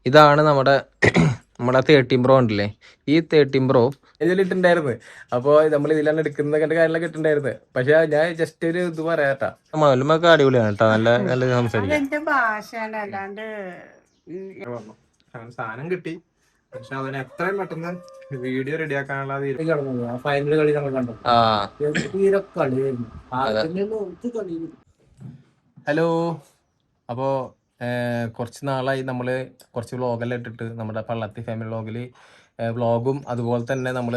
ഇതാണ് നമ്മുടെ നമ്മുടെ 13 Pro ഉണ്ടല്ലേ, ഈ 13 Pro ഇതിലിട്ടുണ്ടായിരുന്നു. അപ്പോൾ നമ്മൾ ഇതിലാണ് എടുക്കുന്ന കണ്ട കാര്യങ്ങളൊക്കെ ഇട്ടുണ്ടായിരുന്നു. പക്ഷെ ഞാൻ ജസ്റ്റ് ഒരു ഇത് പറയാട്ടാ, മലമൊക്കെ അടിപൊളിയാണ് കേട്ടോ, നല്ല നല്ല സംസാരിക്കാം സാധനം കിട്ടി. പക്ഷെ അവന് എത്രയും പെട്ടെന്ന് വീഡിയോ റെഡിയാക്കാനുള്ള ഫൈനൽ കളി നമ്മൾ കണ്ടു. ഹലോ, അപ്പോൾ കുറച്ച് നാളായി നമ്മൾ കുറച്ച് വ്ളോഗെല്ലാം ഇട്ടിട്ട്, നമ്മുടെ പള്ളത്തി ഫാമിലി വ്ളോഗിൽ വ്ളോഗും അതുപോലെ തന്നെ നമ്മൾ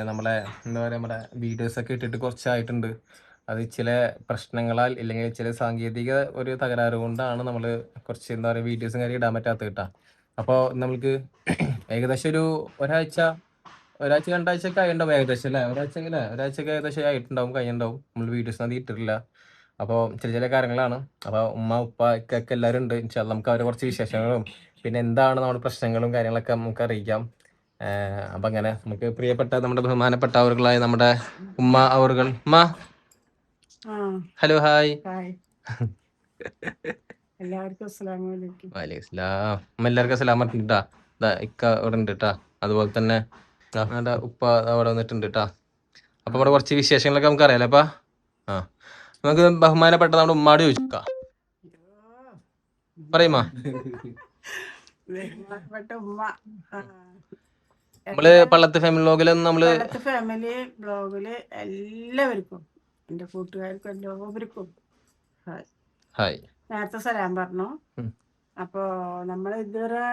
നമ്മളെ എന്താ പറയുക, നമ്മുടെ വീഡിയോസൊക്കെ ഇട്ടിട്ട് കുറച്ചായിട്ടുണ്ട്. അത് ചില പ്രശ്നങ്ങളാൽ ഇല്ലെങ്കിൽ ചില സാങ്കേതിക ഒരു തകരാറ് കൊണ്ടാണ് നമ്മൾ കുറച്ച് എന്താ പറയുക വീഡിയോസും കാര്യം ഇടാൻ പറ്റാത്ത കേട്ടോ. അപ്പോൾ നമുക്ക് ഏകദേശം ഒരു ഒരാഴ്ച 2 ആഴ്ച ഒക്കെ ആയിട്ടുണ്ടാവും ഏകദേശം അല്ലേ, ഒരാഴ്ചയൊക്കെ ഏകദേശം ആയിട്ടുണ്ടാവും, കഴിഞ്ഞിട്ടുണ്ടാവും. നമ്മൾ വീഡിയോസ് അത് ഇട്ടിട്ടില്ല. അപ്പോൾ ചില കാര്യങ്ങളാണ്. അപ്പോൾ ഉമ്മ ഉപ്പ ഒക്കെ എല്ലാവരും ഉണ്ട്. ഇൻഷാല്ലാ നമുക്ക് അവരെ കുറച്ച് വിശേഷങ്ങളും പിന്നെ എന്താണ് നമ്മുടെ പ്രശ്നങ്ങളും കാര്യങ്ങളൊക്കെ നമുക്ക് അറിയിക്കാം. അപ്പം അങ്ങനെ നമുക്ക് പ്രിയപ്പെട്ട നമ്മുടെ ബഹുമാനപ്പെട്ട അവറുകളായ നമ്മുടെ ഉമ്മ അവറുകൾ, ഉമ്മ ഹലോ, ഹായ്, എല്ലാവർക്കും അസ്സലാമു വലൈക്കും സ്ലാം. ഉമ്മ എല്ലാവർക്കും സലാം പറഞ്ഞിട്ടാ, ഇക്ക അവിടെ ഉണ്ട് കേട്ടാ, അതുപോലെ തന്നെ എൻ്റെ ഉപ്പ അവിടെ വന്നിട്ടുണ്ട് കേട്ടാ. അപ്പം ഇവിടെ കുറച്ച് വിശേഷങ്ങളൊക്കെ നമുക്ക് അറിയാലോ അപ്പാ. ആ, നമുക്ക് ബഹുമാനപ്പെട്ട നമ്മുടെ ഉമ്മാട് ചോദിക്കാം, പറയുമാ. നമ്മള് പള്ളത്ത് ഫാമിലി വ്ളോഗിലൊന്നും നമ്മള് ഫാമിലി ബ്ലോഗില് എല്ലാവർക്കും എന്റെ കൂട്ടുകാർക്കും എല്ലാവർക്കും ഹായ്. നേരത്തെ സലാം പറഞ്ഞു. അപ്പോ നമ്മൾ ഇതുവരെ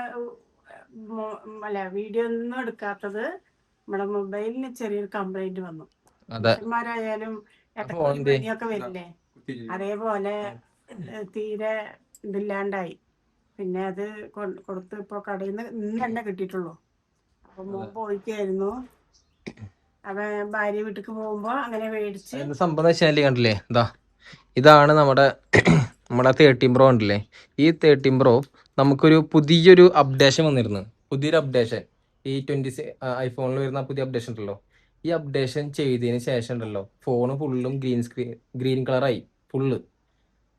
വീഡിയോ ഒന്നും എടുക്കാത്തത് നമ്മുടെ മൊബൈലിന് ചെറിയൊരു കംപ്ലൈന്റ് വന്നു. മനുഷ്യന്മാരായാലും ഒക്കെ വരില്ലേ, അതേപോലെ തീരെ ഇതില്ലാണ്ടായി. പിന്നെ അത് കൊടുത്ത് ഇപ്പൊ കടയിൽ നിന്ന് ഇന്ന് തന്നെ കിട്ടിയിട്ടുള്ളൂ. അപ്പൊ മോൻ പോയിക്കായിരുന്നു, അവൻ ഭാര്യ വീട്ടിക്ക് പോകുമ്പോ അങ്ങനെ മേടിച്ച്. സംഭവം കണ്ടില്ലേ, ഇതാണ് നമ്മുടെ 13 Pro ഉണ്ടല്ലേ. ഈ 13 Pro നമുക്കൊരു പുതിയൊരു അപ്ഡേഷൻ വന്നിരുന്നു. പുതിയൊരു അപ്ഡേഷൻ ഈ 26 ഐഫോണിൽ വരുന്ന പുതിയ അപ്ഡേഷൻ ഉണ്ടല്ലോ. ഈ അപ്ഡേഷൻ ചെയ്തതിന് ശേഷം ഉണ്ടല്ലോ, ഫോണ് ഫുള്ളും ഗ്രീൻ കളറായി ഫുള്ള്.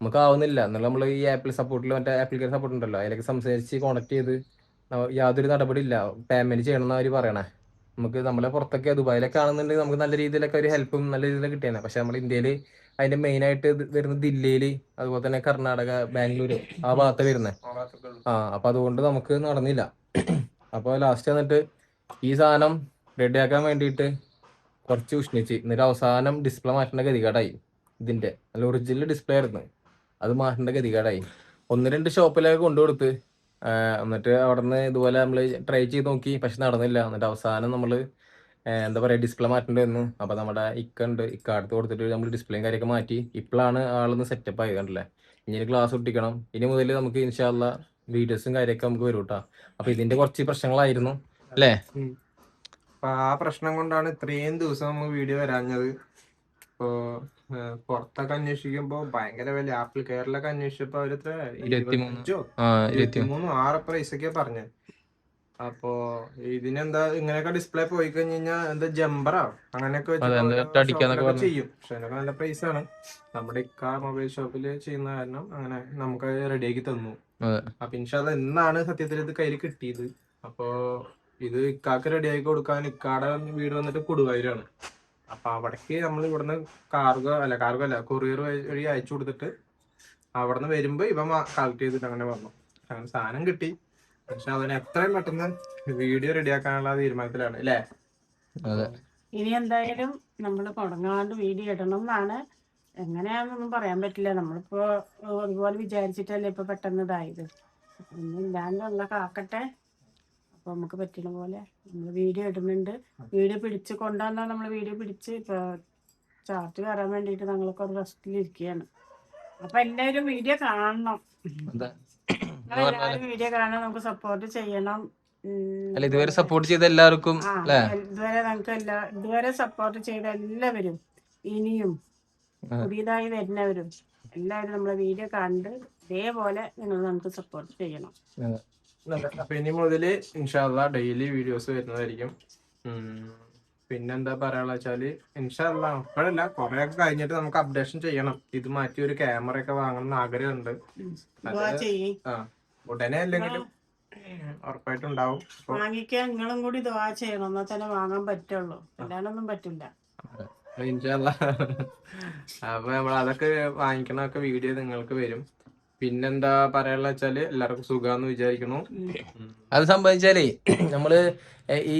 നമുക്ക് ആവുന്നില്ല എന്നുള്ള നമ്മൾ ഈ ആപ്പിൾ സപ്പോർട്ടിൽ മറ്റേ ആപ്പിൾ സപ്പോർട്ട് ഉണ്ടല്ലോ, അതിലേക്ക് സംസാരിച്ച് കോണക്ട് ചെയ്ത് യാതൊരു നടപടി ഇല്ല, പേയ്മെന്റ് ചെയ്യണമെന്ന് അവർ പറയണേ. നമുക്ക് നമ്മളെ പുറത്തൊക്കെ ദുബായിലൊക്കെ ആണെന്നുണ്ടെങ്കിൽ നമുക്ക് നല്ല രീതിയിലൊക്കെ ഒരു ഹെൽപ്പും നല്ല രീതിയിൽ കിട്ടിയാണ്. പക്ഷെ നമ്മുടെ ഇന്ത്യയിൽ അതിന്റെ മെയിൻ ആയിട്ട് വരുന്ന ദില്ലിയില്, അതുപോലെ തന്നെ കർണാടക, ബാംഗ്ലൂര് ആ ഭാഗത്ത് വരുന്നത്. അപ്പൊ അതുകൊണ്ട് നമുക്ക് നടന്നില്ല. അപ്പോൾ ലാസ്റ്റ് വന്നിട്ട് ഈ സാധനം റെഡിയാക്കാൻ വേണ്ടിയിട്ട് കുറച്ച് ഉഷ്ണിച്ച്, എന്നിട്ട് അവസാനം ഡിസ്പ്ലേ മാറ്റേണ്ട ഗതികേടായി. ഇതിന്റെ നല്ല ഒറിജിനൽ ഡിസ്പ്ലേ ആയിരുന്നു, അത് മാറ്റേണ്ട ഗതികേടായി. 1-2 ഷോപ്പിലൊക്കെ കൊണ്ടുകൊടുത്ത്, എന്നിട്ട് അവിടെ നിന്ന് ഇതുപോലെ നമ്മൾ ട്രൈ ചെയ്ത് നോക്കി, പക്ഷെ നടന്നില്ല. എന്നിട്ട് അവസാനം നമ്മൾ എന്താ പറയുക ഡിസ്പ്ലേ മാറ്റേണ്ടി വന്നു. അപ്പോൾ നമ്മുടെ ഇക്ക അടുത്ത് കൊടുത്തിട്ട് നമ്മൾ ഡിസ്പ്ലേയും കാര്യമൊക്കെ മാറ്റി. ഇപ്പോഴാണ് ആളൊന്ന് സെറ്റപ്പ് ആയത് കണ്ടല്ലേ. ഇനി ഗ്ലാസ് ഒട്ടിക്കണം. ഇനി മുതൽ നമുക്ക് ഇൻഷാല്ലാ വീഡിയോസും കാര്യമൊക്കെ നമുക്ക് വരും കേട്ടോ. അപ്പോൾ ഇതിന്റെ കുറച്ച് പ്രശ്നങ്ങളായിരുന്നു അല്ലേ. അപ്പൊ ആ പ്രശ്നം കൊണ്ടാണ് ഇത്രയും ദിവസം നമുക്ക് വീഡിയോ വരാഞ്ഞത്. ഇപ്പോ പുറത്തൊക്കെ അന്വേഷിക്കുമ്പോ ഭയങ്കര വില. ആപ്പിൾ കെയറിലൊക്കെ അന്വേഷിച്ചപ്പോ അവരത്ര 23 6 പ്രൈസൊക്കെ പറഞ്ഞത്. അപ്പോ ഇതിനെന്താ ഇങ്ങനെയൊക്കെ ഡിസ്പ്ലേ പോയി കഴിഞ്ഞ് കഴിഞ്ഞാൽ എന്താ ജമ്പറോ അങ്ങനെയൊക്കെ വെച്ച് ചെയ്യും. പക്ഷെ അതിനൊക്കെ നല്ല പ്രൈസ് ആണ്. നമ്മുടെ ഇക്ക മൊബൈൽ ഷോപ്പിൽ ചെയ്യുന്ന കാരണം അങ്ങനെ നമുക്ക് റെഡിയാക്കി തന്നു. അപ്പൊ ഇൻഷാല്ലാ ഇന്നാണ് സത്യത്തിൽ ഇത് കയ്യിൽ കിട്ടിയത്. അപ്പോ ഇത് ഇക്കാക്ക് റെഡിയാക്കി കൊടുക്കാൻ ഇക്കാടെ വീട് വന്നിട്ട് കൊടുവായൂരാണ്. അപ്പൊ അവിടേക്ക് നമ്മൾ ഇവിടുന്ന് കാർഗോ അല്ല കൊറിയർ വഴി അയച്ചു കൊടുത്തിട്ട് അവിടുന്ന് വരുമ്പോ ഇവ കളക്ട് ചെയ്തിട്ട് അങ്ങനെ വന്നു. അങ്ങനെ സാധനം കിട്ടി. പക്ഷെ അവന് എത്രയും പെട്ടെന്ന് വീഡിയോ റെഡിയാക്കാനുള്ള തീരുമാനത്തിലാണ് അല്ലേ. ഇനി എന്തായാലും നമ്മൾ തുടങ്ങാണ്ട് വീഡിയോ ഇടണം എന്നാണ്. എങ്ങനെയാന്നൊന്നും പറയാൻ പറ്റില്ല. നമ്മളിപ്പോ അതുപോലെ വിചാരിച്ചിട്ടല്ലേ ഇപ്പൊ പെട്ടെന്ന് ഇതായത്. ഒന്നും ഇല്ലാണ്ടുള്ള കാക്കട്ടെ. അപ്പൊ നമുക്ക് പറ്റുന്ന പോലെ നമ്മൾ വീഡിയോ ഇടുന്നുണ്ട്. വീഡിയോ പിടിച്ച് കൊണ്ടുവന്നാൽ നമ്മൾ വീഡിയോ പിടിച്ച് ഇപ്പൊ ചാർട്ട് കയറാൻ വേണ്ടിയിട്ട് ഞങ്ങളൊക്കെ ഒരു റെസ്റ്റിലിരിക്കുകയാണ്. അപ്പൊ എല്ലാവരും വീഡിയോ കാണണം. എല്ലാവരും വീഡിയോ കാണാൻ നമുക്ക് സപ്പോർട്ട് ചെയ്യണം. ഇതുവരെ സപ്പോർട്ട് ചെയ്ത എല്ലാവർക്കും ഇതുവരെ സപ്പോർട്ട് ചെയ്ത എല്ലാവരും ഇനിയും പുതിയതായി വരുന്നവരും എല്ലാവരും നമ്മളെ വീഡിയോ കണ്ട് ഇതേപോലെ നിങ്ങൾ നമുക്ക് സപ്പോർട്ട് ചെയ്യണം. അപ്പൊ ഇനി മുതല് ഇൻഷാല്ലാ ഡെയിലി വീഡിയോസ് വരുന്നതായിരിക്കും. പിന്നെന്താ പറയാനുള്ള വെച്ചാല് ഇൻഷാല്ലാ ഇപ്പോഴല്ല കുറെ ഒക്കെ കഴിഞ്ഞിട്ട് നമുക്ക് അപ്ഡേഷൻ ചെയ്യണം. ഇത് മാറ്റി ഒരു ക്യാമറ ഒക്കെ വാങ്ങണം എന്ന് ആഗ്രഹമുണ്ട്. ഉടനെ അല്ലെങ്കിലും ഉറപ്പായിട്ടും ഉണ്ടാവും. വാങ്ങിക്കാൻ നിങ്ങളും കൂടി ദുആ ചെയ്യണം, എന്നാൽ തന്നെ വാങ്ങാൻ പറ്റുള്ളൂ, അല്ലാണ്ടൊന്നും പറ്റില്ല. അപ്പൊ നമ്മൾ അതൊക്കെ വാങ്ങിക്കണൊക്കെ വീഡിയോ നിങ്ങൾക്ക് വരും. പിന്നെന്താ പറയാനുള്ള വെച്ചാല് എല്ലാവർക്കും സുഖാന്ന് വിചാരിക്കണു. അത് സംഭവിച്ചാലേ നമ്മള് ഈ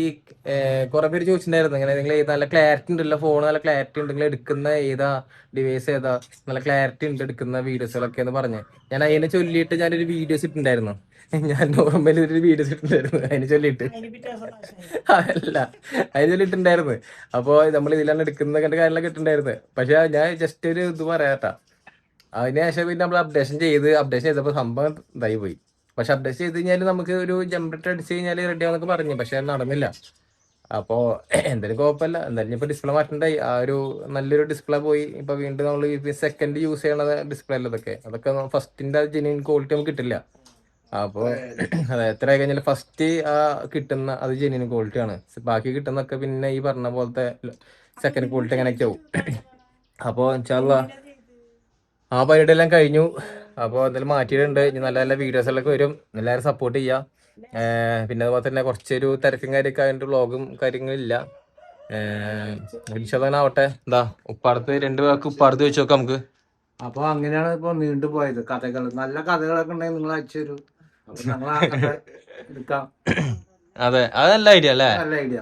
കുറെ പേര് ചോദിച്ചിട്ടുണ്ടായിരുന്നു, ഇങ്ങനെ നിങ്ങൾ നല്ല ക്ലാരിറ്റി ഉണ്ടല്ലോ ഫോൺ, നല്ല ക്ലാരിറ്റി ഉണ്ടെങ്കിൽ എടുക്കുന്ന ഏതാ ഡിവൈസ് ഏതാ, നല്ല ക്ലാരിറ്റി ഉണ്ട് എടുക്കുന്ന വീഡിയോസുകളൊക്കെ എന്ന് പറഞ്ഞ് ഞാൻ അതിനെ ചൊല്ലിയിട്ട് ഞാനൊരു വീഡിയോസ് ഇട്ടുണ്ടായിരുന്നു. ഞാൻ നോർമലി ഒരു വീഡിയോസ് ഇട്ടിട്ടുണ്ടായിരുന്നു അതിനെ ചൊല്ലിയിട്ട്. അല്ല, അതിന് ചൊല്ലിട്ടുണ്ടായിരുന്നു. അപ്പൊ നമ്മൾ ഇതിലാണ് എടുക്കുന്ന കണ്ട കാര്യങ്ങളൊക്കെ ഇട്ടുണ്ടായിരുന്നു. പക്ഷെ ഞാൻ ജസ്റ്റ് ഒരു ഇത് പറയാട്ടാ, അതിനുശേഷം പിന്നെ നമ്മൾ അപ്ഡേഷൻ ചെയ്തപ്പോൾ സംഭവം ഇതായി പോയി. പക്ഷെ അപ്ഡേറ്റ് ചെയ്ത് കഴിഞ്ഞാൽ നമുക്ക് ഒരു ജമ്പറിട്ട് അടിച്ച് കഴിഞ്ഞാൽ റെഡി ആവുന്നൊക്കെ പറഞ്ഞു, പക്ഷെ അത് നടന്നില്ല. അപ്പോൾ എന്തായാലും കുഴപ്പമില്ല, എന്തായാലും ഇപ്പൊ ഡിസ്പ്ലേ മാറ്റണ്ടായി. ആ ഒരു നല്ലൊരു ഡിസ്പ്ലേ പോയി. ഇപ്പൊ വീണ്ടും നമ്മൾ സെക്കൻഡ് യൂസ് ചെയ്യണ ഡിസ്പ്ലേ അല്ല അതൊക്കെ ഫസ്റ്റിന്റെ ജെന്യൂൻ ക്വാളിറ്റി നമുക്ക് കിട്ടില്ല. അപ്പൊ അതെ, എത്ര കഴിഞ്ഞാൽ ഫസ്റ്റ് ആ കിട്ടുന്ന അത് ജെന്യൂൻ ക്വാളിറ്റി ആണ്. ബാക്കി കിട്ടുന്നൊക്കെ പിന്നെ ഈ പറഞ്ഞ പോലത്തെ സെക്കൻഡ് ക്വാളിറ്റി അങ്ങനെയൊക്കെ ആവും. അപ്പൊ ഇൻഷാല്ലാ ആ പരിപാടി എല്ലാം കഴിഞ്ഞു. അപ്പോൾ എന്തായാലും മാറ്റിയിട്ടുണ്ട്. ഇനി നല്ല നല്ല വീഡിയോസുകളൊക്കെ വരും, എല്ലാവരും സപ്പോർട്ട് ചെയ്യാം. പിന്നെ അതുപോലെ തന്നെ കുറച്ചൊരു തിരക്കും കാര്യമൊക്കെ അതിൻ്റെ വ്ളോഗും കാര്യങ്ങളില്ല. ആവട്ടെ. എന്താ ഉപ്പാടത്ത് 2 പേർക്ക് ഉപ്പാടത്ത് വെച്ച് നോക്കാം നമുക്ക്. അപ്പൊ അങ്ങനെയാണ് ഇപ്പൊ നീണ്ടുപോയത്. കഥകൾ, നല്ല കഥകളൊക്കെ ഉണ്ടെങ്കിൽ നിങ്ങൾ അയച്ചു തരൂ, ഞങ്ങൾ എടുക്കാം. അതെ, അത് നല്ല ഐഡിയ അല്ലേ? നല്ല ഐഡിയ.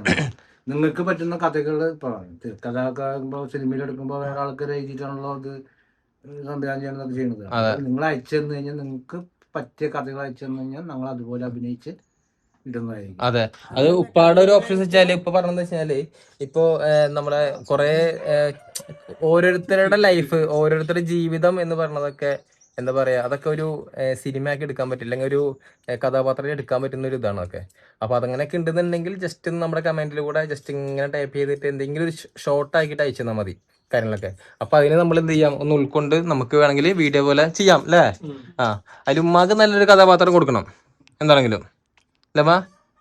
നിങ്ങൾക്ക് പറ്റുന്ന കഥകൾ ഇപ്പൊ തിരക്കഥയൊക്കെ ആകുമ്പോ സിനിമയിൽ എടുക്കുമ്പോ വേറെ ആൾക്കാർ എഴുതിയിട്ടാണല്ലോ അത് സംവിധാനം ചെയ്യണതൊക്കെ ചെയ്യണത്. നിങ്ങൾ അയച്ചു തന്നു കഴിഞ്ഞാൽ, നിങ്ങൾക്ക് പറ്റിയ കഥകൾ അയച്ചു തന്നു കഴിഞ്ഞാൽ ഞങ്ങൾ അതുപോലെ അഭിനയിച്ച് ഇടുന്നതായിരിക്കും. അതെ, അത് ഉപ്പാടെ ഒരു ഓപ്ഷൻ വെച്ചാല് ഇപ്പൊ പറഞ്ഞെന്ന് വെച്ചാല് ഇപ്പൊ നമ്മളെ കുറെ ഓരോരുത്തരുടെ ലൈഫ്, ഓരോരുത്തരുടെ ജീവിതം എന്ന് പറഞ്ഞതൊക്കെ എന്താ പറയാ, അതൊക്കെ ഒരു സിനിമയാക്കി എടുക്കാൻ പറ്റില്ല, അല്ലെങ്കിൽ ഒരു കഥാപാത്രം എടുക്കാൻ പറ്റുന്ന ഒരു ഇതാണ് ഒക്കെ. അപ്പൊ അതങ്ങനെയൊക്കെ ഉണ്ടെന്നുണ്ടെങ്കിൽ ജസ്റ്റ് നമ്മുടെ കമന്റിലൂടെ ജസ്റ്റ് ഇങ്ങനെ ടൈപ്പ് ചെയ്തിട്ട് എന്തെങ്കിലും ഒരു ഷോർട്ട് ആക്കിയിട്ട് അയച്ചു തന്നാൽ മതി കാര്യങ്ങളൊക്കെ. അപ്പൊ അതിന് നമ്മൾ എന്ത് ചെയ്യാം, ഒന്ന് ഉൾക്കൊണ്ട് നമുക്ക് വേണമെങ്കിൽ വീഡിയോ പോലെ ചെയ്യാം അല്ലേ? അതിൽ ഉമ്മാക്ക് നല്ലൊരു കഥാപാത്രം കൊടുക്കണം എന്താണെങ്കിലും അല്ലമ്മ.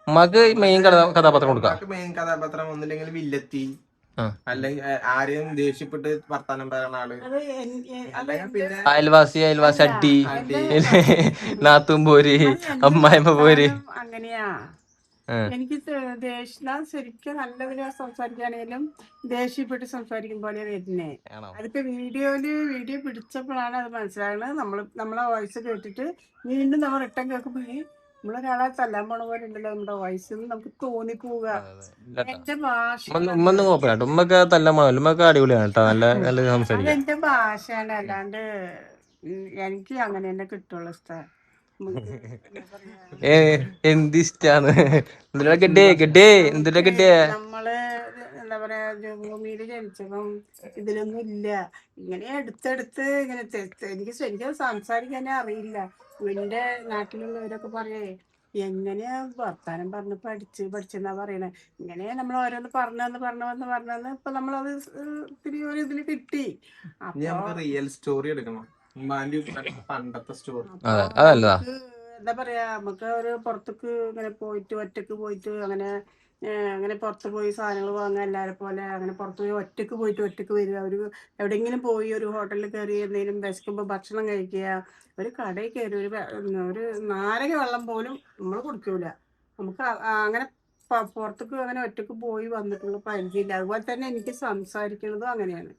ഉമ്മാക്ക് മെയിൻ കഥാപാത്രം കൊടുക്കാം. മെയിൻ കഥാപാത്രം ഒന്നില്ലെങ്കിൽ വില്ലത്തി, അല്ലെങ്കിൽ ആരെയും ദേഷ്യപ്പെട്ട് വർത്താനം പറയുന്ന ആള്, പിന്നെ അയൽവാസി അടി, നാത്തും പോര്, അമ്മായിമ്മ പോര്. അങ്ങനെയാ. എനിക്ക് ശരിക്കും നല്ലതിനെ സംസാരിക്കുകയാണെങ്കിലും ദേഷ്യപ്പെട്ട് സംസാരിക്കും പോലെ വരുന്നേ. അതിപ്പോ വീഡിയോ പിടിച്ചപ്പോഴാണ് അത് മനസ്സിലാകുന്നത്. നമ്മളെ വോയിസ് കേട്ടിട്ട് വീണ്ടും നമ്മൾ റിട്ടേൺ കേൾക്കുമ്പോ നമ്മളൊരാളെ തല്ലാൻ പോണ പോലെ ഉണ്ടല്ലോ നമ്മുടെ വോയിസ് നമുക്ക് തോന്നിപ്പോവുക. എന്റെ ഭാഷ ഉമ്മക്ക് തല്ലമാണല്ലോ, ഉമ്മക്ക് അടിപൊളിയാണ് കേട്ടോ, നല്ല സംസാരിക്കും. അതെന്റെ ഭാഷയാണ്, അല്ലാണ്ട് എനിക്ക് അങ്ങനെ തന്നെ കിട്ടുള്ള സ്ഥലം. എന്തിഷ്ടാണ് നമ്മള് എന്താ പറയാ, ഭൂമിയില് ജനിച്ചപ്പം ഇതിലൊന്നും ഇല്ല. ഇങ്ങനെ അടുത്തടുത്ത് ഇങ്ങനെ എനിക്ക് ശരിക്കും സംസാരിക്കാനേ അറിയില്ല. എന്റെ നാട്ടിലുള്ളവരൊക്കെ പറയേ എങ്ങനെയാ വർത്താനം പറഞ്ഞ് പഠിച്ചെന്നാ പറയണേ. ഇങ്ങനെ നമ്മൾ ഓരോന്ന് പറഞ്ഞെന്ന് ഇപ്പൊ നമ്മളത് ഇത്തിരി ഒരു ഇതില് കിട്ടി. അപ്പൊ റിയൽ സ്റ്റോറി എടുക്കണം, പണ്ടത്തെ സ്റ്റോറി. എന്താ പറയാ, നമുക്ക് ഒരു പുറത്തേക്ക് ഇങ്ങനെ പോയിട്ട് ഒറ്റക്ക് പോയിട്ട് അങ്ങനെ പുറത്ത് പോയി സാധനങ്ങൾ വാങ്ങാൻ എല്ലാവരെ പോലെ അങ്ങനെ പുറത്ത് പോയി ഒറ്റക്ക് വരിക, ഒരു എവിടെയെങ്കിലും പോയി ഒരു ഹോട്ടലിൽ കയറി എന്തെങ്കിലും വിശക്കുമ്പോൾ ഭക്ഷണം കഴിക്കുക, ഒരു കടയിൽ കയറി ഒരു നാരക വെള്ളം പോലും നമ്മൾ കുടിക്കൂല. നമുക്ക് അങ്ങനെ പുറത്തേക്ക് അങ്ങനെ ഒറ്റക്ക് പോയി വന്നിട്ടുള്ള പരിചയമില്ല. അതുപോലെ തന്നെ എനിക്ക് സംസാരിക്കുന്നതും അങ്ങനെയാണ്.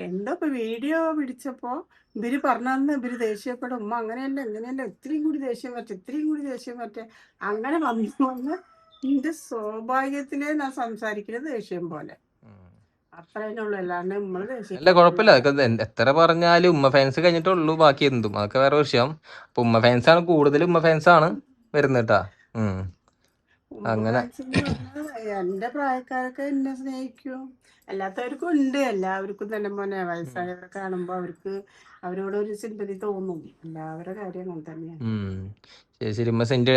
എന്തോ ഇപ്പൊ വീഡിയോ പിടിച്ചപ്പോ ഇവര് പറഞ്ഞന്ന് ഇവര് ദേഷ്യപ്പെടും, ഉമ്മ അങ്ങനെയല്ല ഇത്രയും കൂടി ദേഷ്യം പറ്റേ അങ്ങനെ വന്ന് എന്റെ സ്വാഭാവികത്തില് ഞാൻ സംസാരിക്കുന്നത് ദേഷ്യം പോലെ, അത്രേനേ ഉള്ളൂ. അല്ലാണ്ട് നമ്മള് ദേഷ്യം അല്ല കുഴപ്പമില്ല, എത്ര പറഞ്ഞാലും ഉമ്മ ഫാൻസ് കഴിഞ്ഞിട്ടുള്ളൂ ബാക്കി എന്തും, അതൊക്കെ വേറെ വിഷയം. അപ്പൊ ഉമ്മ ഫാൻസ് ആണ് കൂടുതൽ, ഉമ്മ ഫാൻസ് ആണ് വരുന്നത് കേട്ടാ. അങ്ങനെ എന്റെ പ്രായക്കാരൊക്കെ എന്നെ സ്നേഹിക്കും, അല്ലാത്തവർക്കും ഉണ്ട്. എല്ലാവർക്കും തന്നെ മോനെ വയസ്സായവരെ കാണുമ്പോ അവരോട് ഒരു സിമ്പതി തോന്നും. എല്ലാവരുടെ കാര്യം അങ്ങനെ തന്നെയാണ്. ശരി,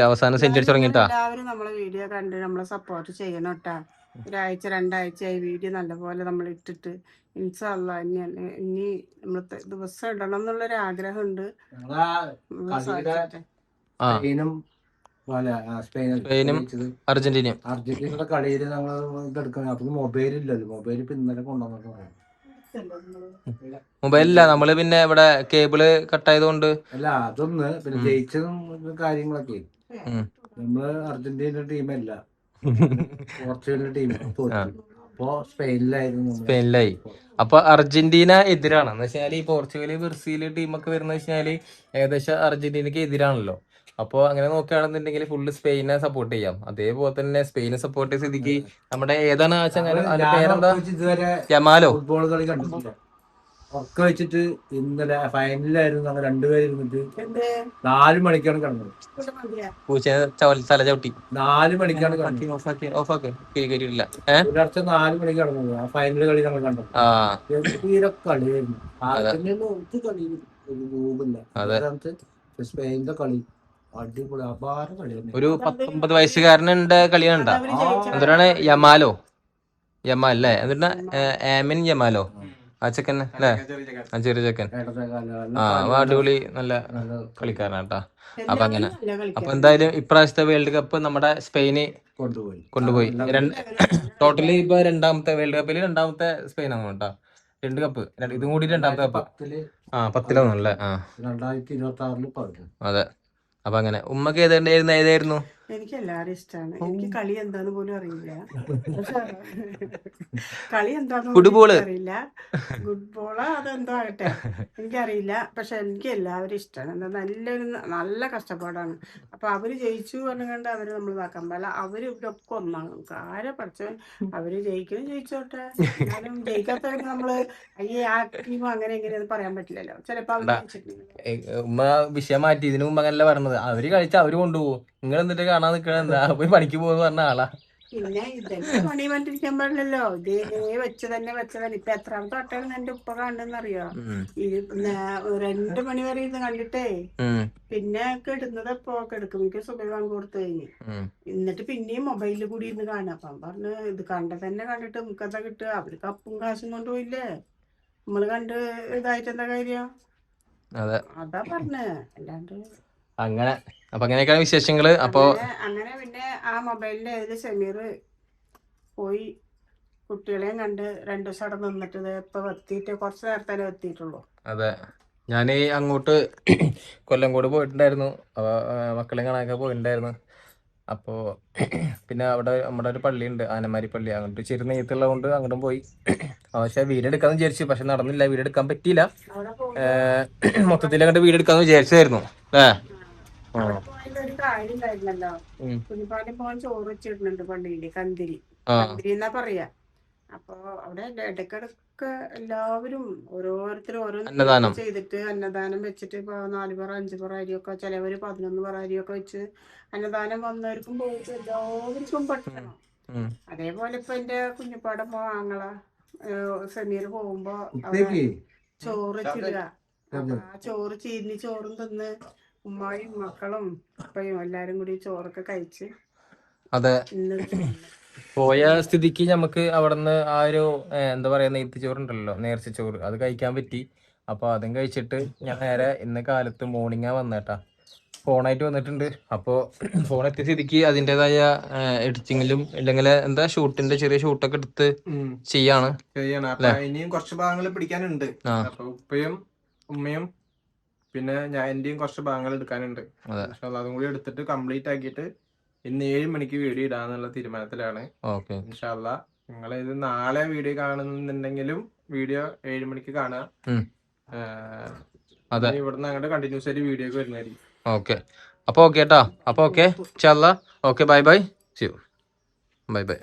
അവസാനം സെന്റ് അടിച്ചു തുടങ്ങിട്ടാ. എല്ലാവരും നമ്മളെ വീഡിയോ കണ്ട് നമ്മളെ സപ്പോർട്ട് ചെയ്യണം കേട്ടാ. 1 ആഴ്ച 2 ആഴ്ചയായി വീഡിയോ നല്ലപോലെ നമ്മൾ ഇട്ടിട്ട്. ഇൻഷാല്ലാ ഇനി നമ്മൾ ദിവസം ഇടണം എന്നുള്ളൊരു ആഗ്രഹമുണ്ട്. സ്പെയിനും അർജന്റീനയുടെ കളിയിൽ ഞങ്ങൾ ഇതെടുക്കണം. അപ്പൊ മൊബൈൽ ഇല്ലല്ലോ, മൊബൈൽ ഇപ്പൊ ഇന്നലെ കൊണ്ടുവന്നിട്ട് മൊബൈലില്ല, നമ്മള് പിന്നെ ഇവിടെ കേബിള് കട്ടായതുകൊണ്ട്. അല്ല അതൊന്ന് പിന്നെ ജയിച്ചതും കാര്യങ്ങളൊക്കെ നമ്മള് അർജന്റീന ടീമല്ല, പോർച്ചുഗലിന്റെ ടീം അപ്പോ സ്പെയിനിലായിരുന്നു. സ്പെയിനിലായി. അപ്പൊ അർജന്റീന എതിരാണ് എന്ന് വെച്ചാൽ ഈ പോർച്ചുഗൽ, ബ്രസീൽ ടീമൊക്കെ വരുന്ന വെച്ചാല് ഏകദേശം അർജന്റീനക്ക് എതിരാണല്ലോ. അപ്പോൾ അങ്ങനെ നോക്കുകയാണെന്നുണ്ടെങ്കിൽ ഫുള്ള് സ്പെയിനെ സപ്പോർട്ട് ചെയ്യാം. അതേപോലെ തന്നെ സ്പെയിനെ സപ്പോർട്ട് ചെയ്ത സ്ഥിതിക്ക് നമ്മുടെ ഏതാണ് ആ ചങ്ങാതി, അതിന്റെ പേരെന്താ, ഇതുവരെ യമാലോ, ഫുട്ബോൾ കളി കണ്ടിട്ടില്ല. ഉറക്ക വെച്ചിട്ട് ഇന്നലെ ഫൈനലായിരുന്നു, ഞങ്ങൾ രണ്ടുപേരും ഇരുന്നിട്ട് 4 മണിക്കാണ് കിടന്നത്. പൂച്ചനെ തല ചവിട്ടി 4 മണിക്കാണ് കിടന്നത്. കേട്ടില്ല. പുലർച്ചെ 4 മണിക്ക് കിടന്നത്. ആ ഫൈനൽ കളി നമ്മൾ കണ്ടത്. തീരെ കളിയായിരുന്നു. ആർജന്റീന ഒരു കളി ഒരു രൂപമില്ല. സ്പെയിനിന്റെ കളി അടിപൊളി അപാര കളിയായിരുന്നു. ഒരു 19 വയസ്സുകാരനുണ്ട് കളിയുണ്ട. എന്തിനാണ് യമാലോ, യമാൽ അല്ലേ, എന്നിട്ട് ആമിൻ യമാലോ, ആ ചെക്കൻ അല്ലേ, ആ ചെറിയ ചെക്കൻ. അടിപൊളി നല്ല കളിക്കാരനാട്ടാ. അപ്പൊ അങ്ങനെ അപ്പൊ എന്തായാലും ഇപ്രാവശ്യത്തെ വേൾഡ് കപ്പ് നമ്മുടെ സ്പെയിന് കൊണ്ടുപോയി. ടോട്ടലി ഇപ്പൊ രണ്ടാമത്തെ വേൾഡ് കപ്പില് രണ്ടാമത്തെ സ്പെയിനാണ് കേട്ടോ. 2 കപ്പ്, ഇതും കൂടി രണ്ടാമത്തെ കപ്പ്. 10 ആ 2026 അതെ. അപ്പൊ അങ്ങനെ ഉമ്മക്ക് ഏതായിരുന്നു? എനിക്ക് എല്ലാവരും ഇഷ്ടമാണ്. എനിക്ക് കളി എന്താന്ന് പോലും അറിയില്ല. കളി എന്താന്ന് അറിയില്ല. ഫുട്ബോളോ അതെന്തോ ആകട്ടെ എനിക്കറിയില്ല. പക്ഷെ എനിക്ക് എല്ലാവരും ഇഷ്ടമാണ്. എന്താ നല്ല കഷ്ടപ്പാടാണ്. അപ്പൊ അവര് ജയിച്ചു പറഞ്ഞുകൊണ്ട് അവര് നമ്മൾ ഇതാക്കാൻ പാടില്ല. അവര് ഇവരൊക്കെ ഒന്നാണ്. ആരെ പഠിച്ചവൻ അവര് ജയിച്ചോട്ടെ. എന്നാലും ജയിക്കാത്തവർക്ക് നമ്മള് അയ്യേ ആ ടീം അങ്ങനെ എങ്ങനെയാന്ന് പറയാൻ പറ്റില്ലല്ലോ. ചിലപ്പോ ഉമ്മ വിഷയം മാറ്റി. ഇതിനു മുമ്പ് അങ്ങനല്ല പറഞ്ഞത്. അവര് കളിച്ച അവര് കൊണ്ടുപോകും. നിങ്ങൾ എന്നിട്ട് കാണാൻ നിൽക്കണ എന്താ, പോയി പണിക്ക് പോകുന്ന പറഞ്ഞ ആളാ. പിന്നെ ഇതെന്നെ പണി പറ്റിരിക്കാൻ പാടില്ലല്ലോ. ഇതേ വെച്ച് തന്നെ ഇപ്പൊ എത്രാമത്തെ വട്ടാണ് എന്റെ ഉപ്പ കണ്ടെന്നറിയോ? 2 മണി വരെ ഇത് കണ്ടിട്ടേ പിന്നെ കിടുന്നത് എപ്പോ കിടക്കും. എനിക്ക് സുഖം കൊടുത്തു കഴിഞ്ഞ് എന്നിട്ട് പിന്നെയും മൊബൈലിൽ കൂടി ഇരുന്ന് കാണാം. അപ്പം പറഞ്ഞു ഇത് തന്നെ കണ്ടിട്ട് നമുക്കെന്താ കിട്ടുക? അവര് കപ്പും കാശും കൊണ്ടുപോയില്ലേ, നമ്മള് കണ്ട് ഇതായിട്ട് എന്താ കാര്യം? അതാ പറഞ്ഞേ. അല്ലാണ്ട് അങ്ങനെ. അപ്പൊ അങ്ങനെയൊക്കെയാണ് വിശേഷങ്ങള്. അപ്പൊ അങ്ങനെ പിന്നെ ആ മൊബൈലിന്റെ ഇതില് സമീർ പോയി കുട്ടികളെയും കണ്ട് 2 ദിവസം അവിടെ നിന്നിട്ട് ഇപ്പൊ എത്തിയിട്ട് കുറച്ച് നേരത്തെ എത്തിയിട്ടുള്ളൂ. അതെ, ഞാന് അങ്ങോട്ട് കൊല്ലംകോട് പോയിട്ടുണ്ടായിരുന്നു. മക്കളെ കാണാനൊക്കെ പോയിട്ടുണ്ടായിരുന്നു. അപ്പോ പിന്നെ അവിടെ നമ്മുടെ ഒരു പള്ളിയുണ്ട്, ആനമാരി പള്ളി. അങ്ങോട്ട് ചെറിയ നെയ്ത്തുള്ളത് കൊണ്ട് അങ്ങോട്ടും പോയി. പക്ഷെ വീടെടുക്കാന്ന് വിചാരിച്ചു, പക്ഷെ നടന്നില്ല, വീടെടുക്കാൻ പറ്റിയില്ല. മൊത്തത്തിൽ അങ്ങോട്ട് വീടെടുക്കാന്ന് വിചാരിച്ചായിരുന്നു അല്ലേ. ഒരു കാര്യം ഉണ്ടായിരുന്നല്ലോ, കുഞ്ഞിപ്പാടി പോകാൻ ചോറ് വെച്ചിടുന്നുണ്ട് പള്ളിയില്. കന്തിരി എന്നാ പറയാ. അപ്പൊ അവിടെ ഇടക്കിടക്ക് എല്ലാവരും ഓരോരുത്തരും ഓരോ ചെയ്തിട്ട് അന്നദാനം വെച്ചിട്ട് ഇപ്പൊ 4 പറ 5 പറ അരിയൊക്കെ, ചിലവര് 11 പറ അരിയൊക്കെ വെച്ച് അന്നദാനം വന്നവർക്കും പോയിട്ട് എല്ലാവർക്കും പഠിക്കണം. അതേപോലെ ഇപ്പൊ എന്റെ കുഞ്ഞിപ്പാടെ ആങ്ങള സമീർ പോകുമ്പോ ചോറ് വെച്ചിടുക. അപ്പൊ ആ ചോറ് ചോറും തിന്ന് ഉമ്മായും മക്കളും ഉപ്പയും എല്ലാരും കൂടി ചോറൊക്കെ കഴിച്ച്. അതെ, പോയ സ്ഥിതിക്ക് നമുക്ക് അവിടുന്ന് ആ ഒരു എന്താ പറയാ നെയ്ത്തിച്ചോറുണ്ടല്ലോ, നേർച്ചച്ചോറ്, അത് കഴിക്കാൻ പറ്റി. അപ്പൊ അതും കഴിച്ചിട്ട് ഞാൻ നേരെ ഇന്ന് കാലത്ത് മോർണിംഗാ വന്നേട്ടാ. ഫോണായിട്ട് വന്നിട്ടുണ്ട്. അപ്പോൾ ഫോൺ എത്തിയ സ്ഥിതിക്ക് അതിൻ്റെതായ എഡിറ്റിങ്ങിലും ഇല്ലെങ്കിൽ എന്താ ഷൂട്ടിന്റെ ചെറിയ ഷൂട്ടൊക്കെ എടുത്ത് ചെയ്യാണ്. ഇനിയും കുറച്ച് ഭാഗങ്ങൾ പിടിക്കാനുണ്ട്. അപ്പൊ ഉപ്പയും ഉമ്മയും പിന്നെ ഞാൻ എന്റെയും കുറച്ച് ഭാഗങ്ങൾ എടുക്കാനുണ്ട്. അതും കൂടി എടുത്തിട്ട് കംപ്ലീറ്റ് ആക്കിയിട്ട് ഇന്ന് 7 മണിക്ക് വീഡിയോ ഇടാന്നുള്ള തീരുമാനത്തിലാണ്. ഇൻഷാല്ലാ നിങ്ങൾ ഇത് നാളെ വീഡിയോ കാണുന്നുണ്ടെങ്കിലും വീഡിയോ 7 മണിക്ക് കാണാം. ഇവിടുന്ന് അങ്ങോട്ട് കണ്ടിന്യൂസ് ആയിട്ട് വീഡിയോ ഒക്കെ വരുന്നതായിരിക്കും. ഓക്കെ, അപ്പൊ ഓക്കെ കേട്ടോ. അപ്പൊ ഓക്കെ, ഇൻഷാല്ലാ. Okay, bye bye, see you, bye by.